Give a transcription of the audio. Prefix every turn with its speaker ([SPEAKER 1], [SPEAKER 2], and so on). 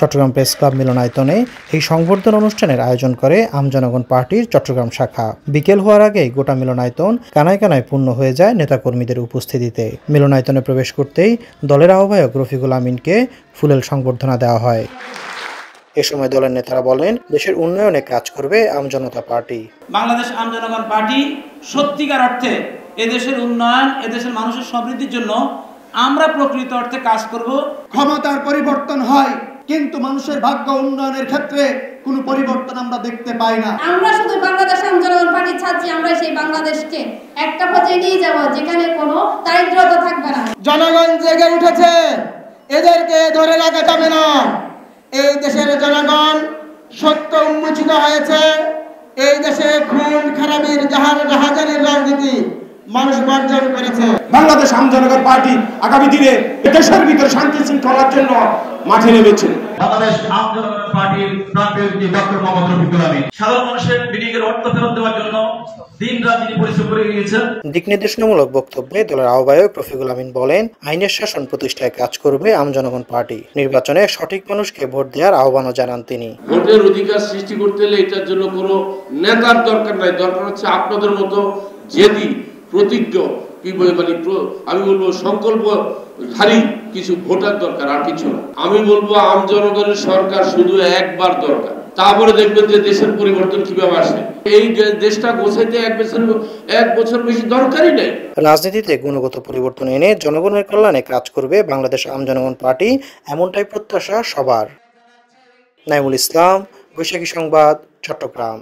[SPEAKER 1] Chittagong press club মিলনায়তনে এই সংবর্ধনা অনুষ্ঠানের আয়োজন করে আমজনগণ পার্টির চট্টগ্রাম শাখা। বিকেল হওয়ার আগেই গোটা মিলনায়তন কানায় কানায় পূর্ণ হয়ে যায় নেতাকর্মীদের উপস্থিতিতে। মিলনায়তনে প্রবেশ করতেই দলের আহ্বায়ক রফিকুল আমিনকে ফুলেল সংবর্ধনা দেওয়া হয়। এ সময় দলের নেতারা বলেন, দেশের উন্নয়নে কাজ করবে আমজনতা পার্টি।
[SPEAKER 2] বাংলাদেশ আমজনগণ পার্টি সত্যিকার অর্থে এদেশের উন্নয়ন, এদেশের মানুষের সমৃদ্ধির জন্য আমরা প্রকৃত অর্থে কাজ করব।
[SPEAKER 3] ক্ষমতার পরিবর্তন হয়, কিন্তু মানুষের ভাগ্য উন্নয়নের ক্ষেত্রে কোনো পরিবর্তন আমরা দেখতে পাই না।
[SPEAKER 4] আমরা শুধু বাংলাদেশ আমজনগণ পার্টি চাচ্ছি, আমরা সেই বাংলাদেশকে একটা পর্যায়ে নিয়ে যাব যেখানে কোনো দারিদ্রতা থাকবে না।
[SPEAKER 3] জনগণ জেগে উঠেছে, এদেরকে ধরে রাখা যাবে না। এই দেশের জনগণ সত্য উন্মোচিত হয়েছে। এই দেশে খুন খারাপির জাহাজারির রাজনীতি মানুষ বর্জন করেছে।
[SPEAKER 5] বাংলাদেশ আমজনগণ পার্টি আগামী দিনে দেশের ভিতরে শান্তি শৃঙ্খলার জন্য মাঠে নেমেছে।
[SPEAKER 6] বাংলাদেশ আমজনগণ পার্টির প্রাণপ্রিয় ডক্টর মোহাম্মদ রফিকুল আমিন সাধারণ মানুষের বিনিয়োগের অর্থ ফেরত দেওয়ার জন্য দিনরাত তিনি পরিশ্রম করে গিয়েছেন।
[SPEAKER 1] দিক নির্দেশনামূলক বক্তব্যে দলের আহ্বায়ক রফিকুল আমিন বলেন, আইনের শাসন প্রতিষ্ঠায় কাজ করবে আমজনগণ পার্টি। নির্বাচনে সঠিক মানুষকে ভোট দেওয়ার আহ্বানও জানান তিনি।
[SPEAKER 7] ভোটের অধিকার সৃষ্টি করতে হলে এটার জন্য কোনো নেতার দরকার নাই, দরকার হচ্ছে আপনাদের মতো জেদি প্রতিজ্ঞ আমি বলবো সংকল্পধারী কিছু ভোটার দরকার, আর কিছু না। আমি বলবো আমজনগণের সরকার শুধু একবার দরকার, তারপরে দেখবেন যে দেশের পরিবর্তন কিভাবে আসে। এই দেশটা গোছাইতে এক বছর বেশি দরকারই নেই।
[SPEAKER 1] রাজনীতিতে গুণগত পরিবর্তন এনে জনগণের কল্যাণে কাজ করবে বাংলাদেশ আমজনগণ পার্টি, এমনটাই প্রত্যাশা সবার। নাইমুল ইসলাম, বৈশাখী সংবাদ, চট্টগ্রাম।